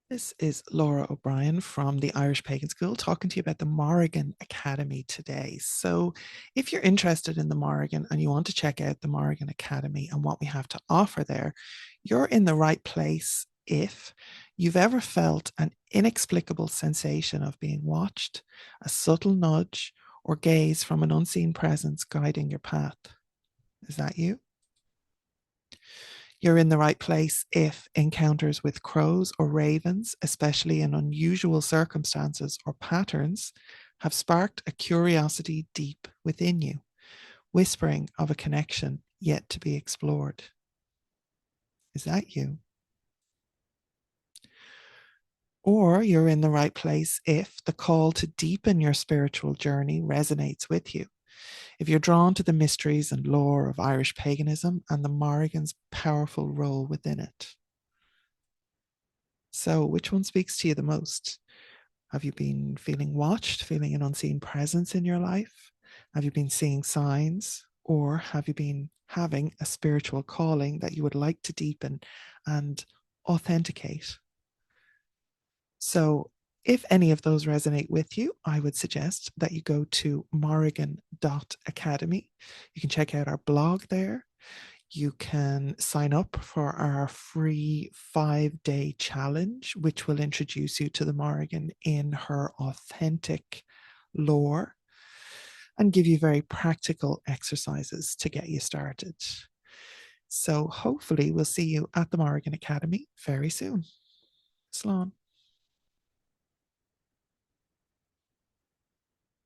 This is Lora O'Brien from the Irish Pagan School talking to you about the Morrigan Academy today. So, if you're interested in the Morrigan and you want to check out the Morrigan Academy and what we have to offer there, you're in the right place if you've ever felt an inexplicable sensation of being watched, a subtle nudge, or gaze from an unseen presence guiding your path. Is that you? You're in the right place if encounters with crows or ravens, especially in unusual circumstances or patterns, have sparked a curiosity deep within you, whispering of a connection yet to be explored. Is that you? Or you're in the right place if the call to deepen your spiritual journey resonates with you. If you're drawn to the mysteries and lore of Irish paganism and the Mórrigan's powerful role within it. So, which one speaks to you the most? Have you been feeling watched, feeling an unseen presence in your life? Have you been seeing signs? Or have you been having a spiritual calling that you would like to deepen and authenticate? So, if any of those resonate with you, I would suggest that you go to morrigan.academy. You can check out our blog there. You can sign up for our free 5-day challenge, which will introduce you to the Morrigan in her authentic lore and give you very practical exercises to get you started. So hopefully we'll see you at the Morrigan Academy very soon. Slán.